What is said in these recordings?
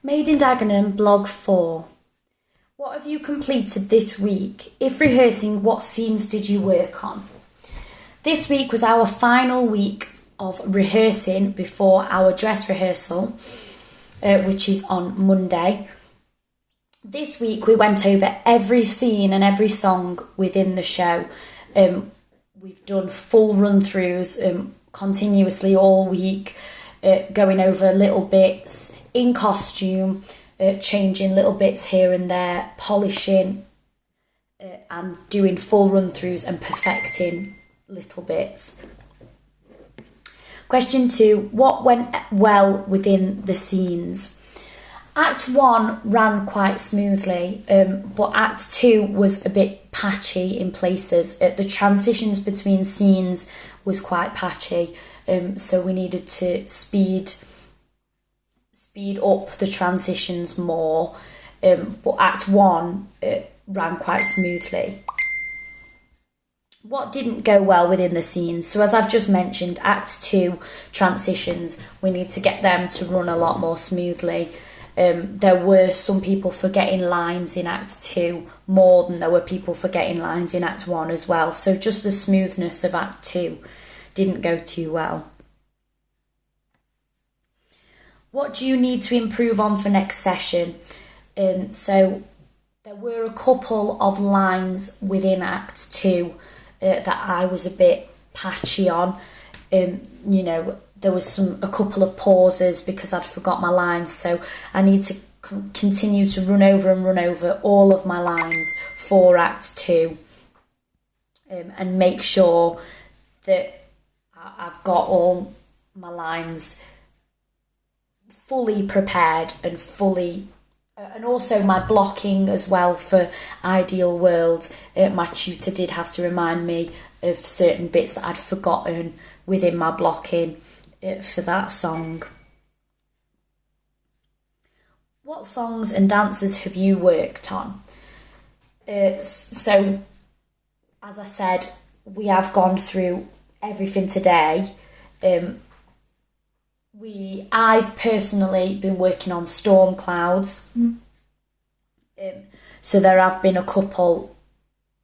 Made in Dagenham, blog 4. What have you completed this week? If rehearsing, what scenes did you work on? This week was our final week of rehearsing before our dress rehearsal, which is on Monday. This week we went over every scene and every song within the show. We've done full run-throughs continuously all week, going over little bits in costume, changing little bits here and there, polishing and doing full run-throughs and perfecting little bits. Question 2, what went well within the scenes? Act 1 ran quite smoothly, but Act 2 was a bit patchy in places. The transitions between scenes was quite patchy, so we needed to speed up the transitions more, but Act 1 ran quite smoothly. What didn't go well within the scenes? So as I've just mentioned, Act 2 transitions, we need to get them to run a lot more smoothly. There were some people forgetting lines in Act 2 more than there were people forgetting lines in Act 1 as well. So just the smoothness of Act 2 didn't go too well. What do you need to improve on for next session? So there were a couple of lines within Act 2 that I was a bit patchy on. There was a couple of pauses because I'd forgot my lines, so I need to continue to run over all of my lines for Act 2 and make sure that I've got all my lines fully prepared and also my blocking as well for Ideal World. My tutor did have to remind me of certain bits that I'd forgotten within my blocking for that song. What songs and dances have you worked on? So, as I said, we have gone through everything today. I've personally been working on Storm Clouds. So there have been a couple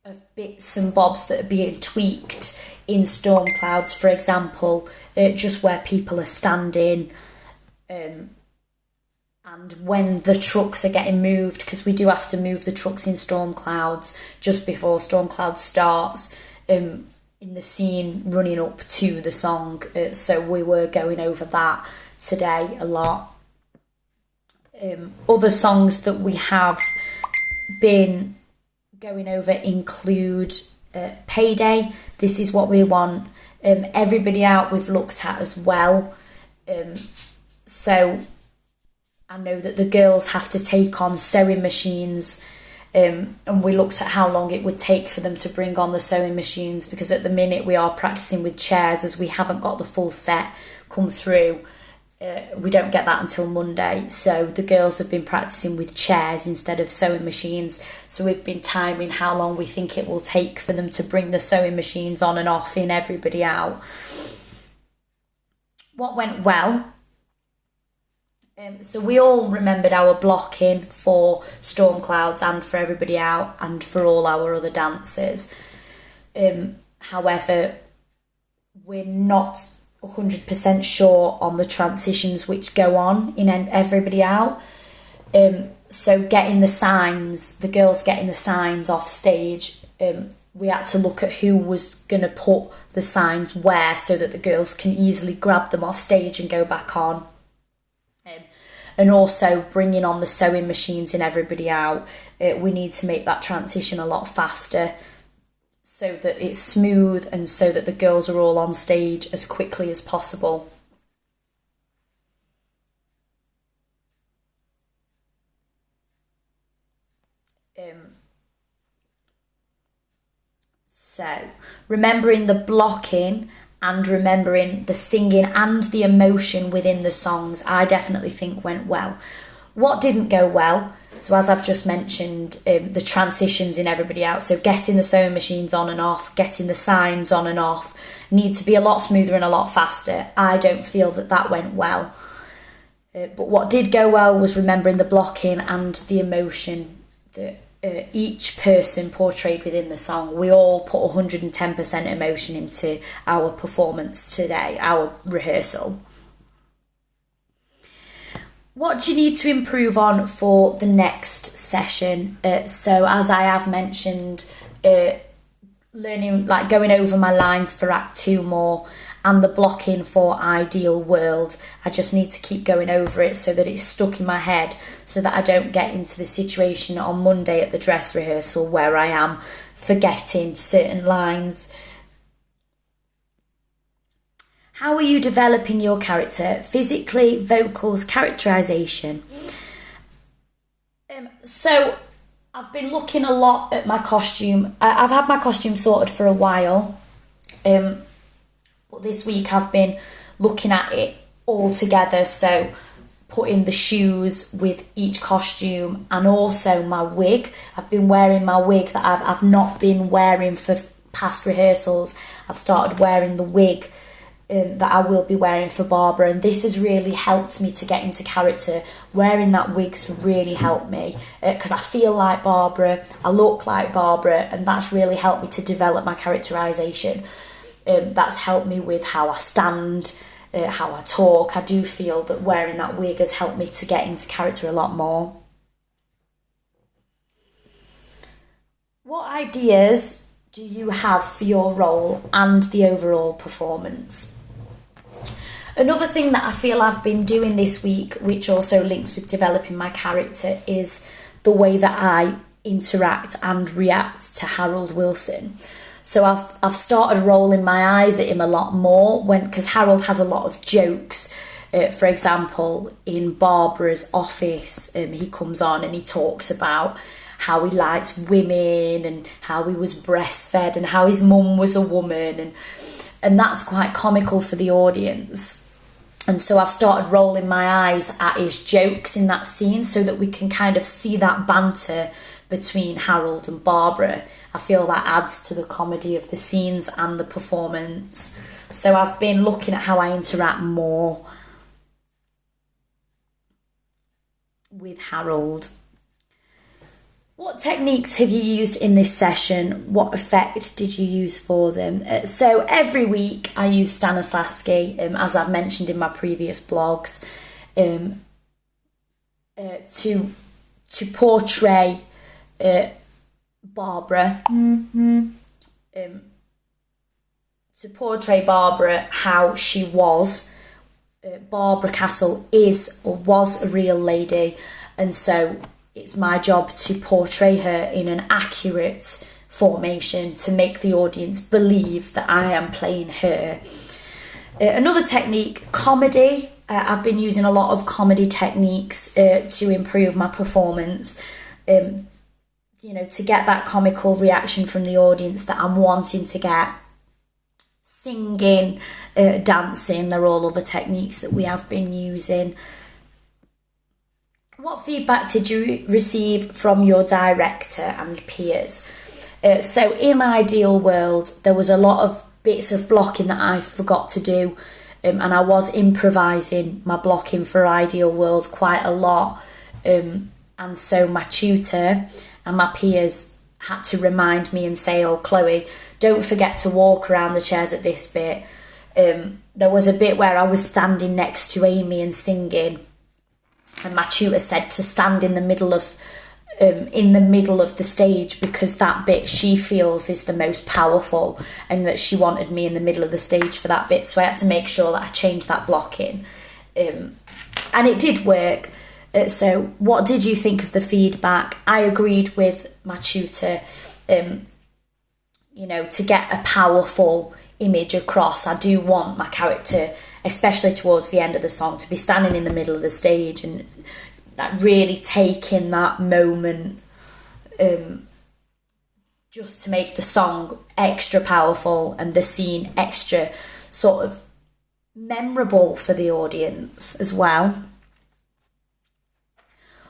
of bits and bobs that are being tweaked in Storm Clouds, for example, just where people are standing and when the trucks are getting moved, because we do have to move the trucks in Storm Clouds just before Storm Clouds starts, in the scene running up to the song. So we were going over that today a lot. Other songs that we have been going over include Payday, This Is What We Want, Everybody Out we've looked at as well. So I know that the girls have to take on sewing machines, and we looked at how long it would take for them to bring on the sewing machines, because at the minute we are practicing with chairs as we haven't got the full set come through. We don't get that until Monday, so the girls have been practicing with chairs instead of sewing machines. So we've been timing how long we think it will take for them to bring the sewing machines on and off in Everybody Out. What went well? So we all remembered our blocking for Storm Clouds and for Everybody Out and for all our other dances. However, we're not 100% sure on the transitions which go on in Everybody Out. So getting the girls getting the signs off stage, we had to look at who was going to put the signs where so that the girls can easily grab them off stage and go back on. And also bringing on the sewing machines in Everybody Out, we need to make that transition a lot faster so that it's smooth and so that the girls are all on stage as quickly as possible. So, remembering the blocking and remembering the singing and the emotion within the songs, I definitely think went well. What didn't go well? So as I've just mentioned, the transitions in Everybody Out, so getting the sewing machines on and off, getting the signs on and off, need to be a lot smoother and a lot faster. I don't feel that went well. But what did go well was remembering the blocking and the emotion that each person portrayed within the song. We all put 110% emotion into our performance today, our rehearsal. What do you need to improve on for the next session? So as I have mentioned, learning, like going over my lines for Act 2 more, and the blocking for Ideal World. I just need to keep going over it so that it's stuck in my head, so that I don't get into the situation on Monday at the dress rehearsal where I am forgetting certain lines. How are you developing your character? Physically, vocals, characterisation. So I've been looking a lot at my costume. I've had my costume sorted for a while. But this week I've been looking at it all together, so putting the shoes with each costume and also my wig. I've been wearing my wig that I've not been wearing for past rehearsals. I've started wearing the wig that I will be wearing for Barbara, and this has really helped me to get into character. Wearing that wig's really helped me because I feel like Barbara, I look like Barbara, and that's really helped me to develop my characterisation. That's helped me with how I stand, how I talk. I do feel that wearing that wig has helped me to get into character a lot more. What ideas do you have for your role and the overall performance? Another thing that I feel I've been doing this week, which also links with developing my character, is the way that I interact and react to Harold Wilson. So I've started rolling my eyes at him a lot more because Harold has a lot of jokes. For example, in Barbara's office, he comes on and he talks about how he likes women and how he was breastfed and how his mum was a woman, and that's quite comical for the audience. And so I've started rolling my eyes at his jokes in that scene so that we can kind of see that banter between Harold and Barbara. I feel that adds to the comedy of the scenes and the performance. So I've been looking at how I interact more with Harold. What techniques have you used in this session? What effect did you use for them? So every week I use Stanislavski, as I've mentioned in my previous blogs, to portray Barbara, to portray Barbara how she was. Barbara Castle is or was a real lady, and so it's my job to portray her in an accurate formation to make the audience believe that I am playing her. Another technique, comedy. I've been using a lot of comedy techniques to improve my performance. To get that comical reaction from the audience that I'm wanting to get. Singing, dancing, they're all other techniques that we have been using. What feedback did you receive from your director and peers? So in Ideal World, there was a lot of bits of blocking that I forgot to do, and I was improvising my blocking for Ideal World quite a lot. And so my tutor and my peers had to remind me and say, "Oh, Chloe, don't forget to walk around the chairs at this bit." There was a bit where I was standing next to Amy and singing, and my tutor said to stand in the middle of the stage because that bit she feels is the most powerful, and that she wanted me in the middle of the stage for that bit. So I had to make sure that I changed that blocking, and it did work. So what did you think of the feedback? I agreed with my tutor. To get a powerful image across, I do want my character, especially towards the end of the song, to be standing in the middle of the stage and really taking that moment, just to make the song extra powerful and the scene extra sort of memorable for the audience as well.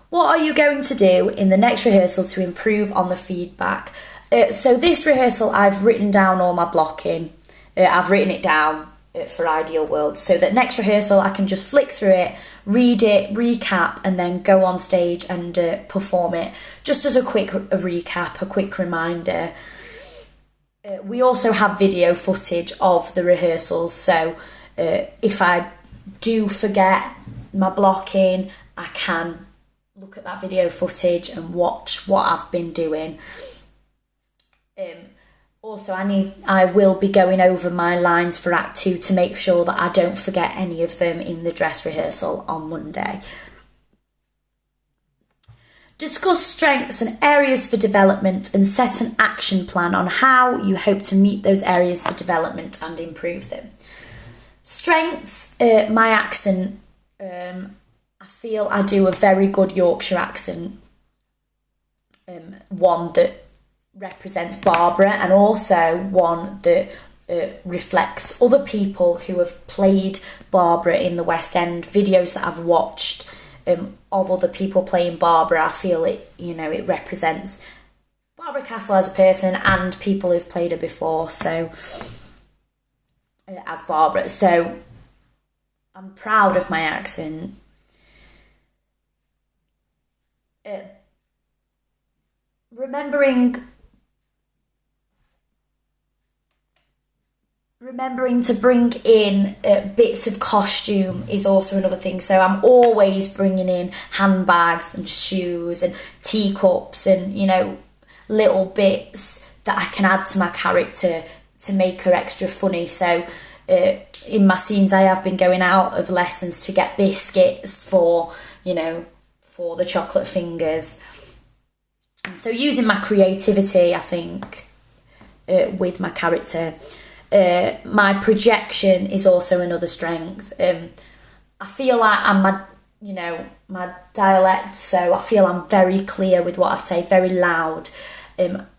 What are you going to do in the next rehearsal to improve on the feedback? So this rehearsal, I've written down all my blocking. I've written it down for Ideal World, so that next rehearsal I can just flick through it, read it, recap, and then go on stage and perform it, just as a quick recap, a quick reminder. We also have video footage of the rehearsals, so if I do forget my blocking, I can look at that video footage and watch what I've been doing. Also, I will be going over my lines for Act 2 to make sure that I don't forget any of them in the dress rehearsal on Monday. Discuss strengths and areas for development and set an action plan on how you hope to meet those areas for development and improve them. Strengths, my accent, I feel I do a very good Yorkshire accent, one that represents Barbara, and also one that reflects other people who have played Barbara in the West End. Videos that I've watched of other people playing Barbara, I feel it represents Barbara Castle as a person and people who've played her before, so as Barbara. So I'm proud of my accent. Remembering to bring in bits of costume is also another thing. So I'm always bringing in handbags and shoes and teacups and, little bits that I can add to my character to make her extra funny. So in my scenes, I have been going out of lessons to get biscuits for the chocolate fingers. So using my creativity, I think, with my character. My projection is also another strength. I feel like I'm my dialect, so I feel I'm very clear with what I say, very loud.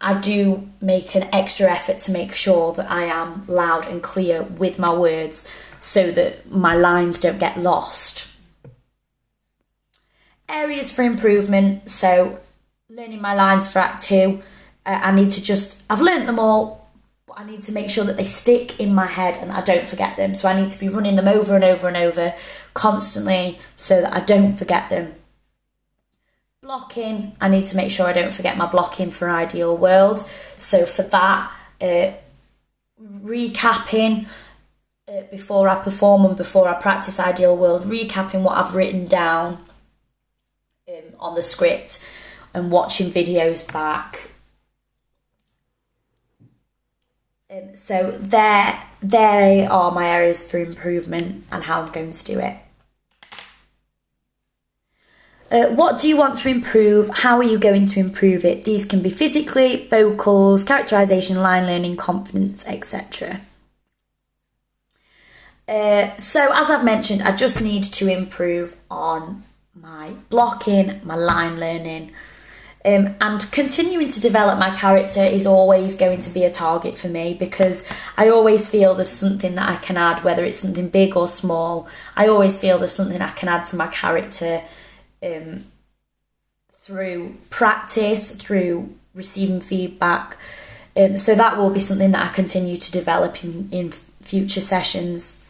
I do make an extra effort to make sure that I am loud and clear with my words so that my lines don't get lost. Areas for improvement, so learning my lines for Act 2, I've learnt them all, but I need to make sure that they stick in my head and that I don't forget them. So I need to be running them over and over and over constantly so that I don't forget them. Blocking, I need to make sure I don't forget my blocking for Ideal World. So for that, recapping before I perform and before I practice Ideal World, recapping what I've written down on the script and watching videos back. So they are my areas for improvement and how I'm going to do it. What do you want to improve? How are you going to improve it? These can be physically, vocals, characterisation, line learning, confidence, etc. So as I've mentioned, I just need to improve on my blocking, my line learning, and continuing to develop my character is always going to be a target for me, because I always feel there's something that I can add, whether it's something big or small. I always feel there's something I can add to my character through practice, through receiving feedback. So that will be something that I continue to develop in future sessions.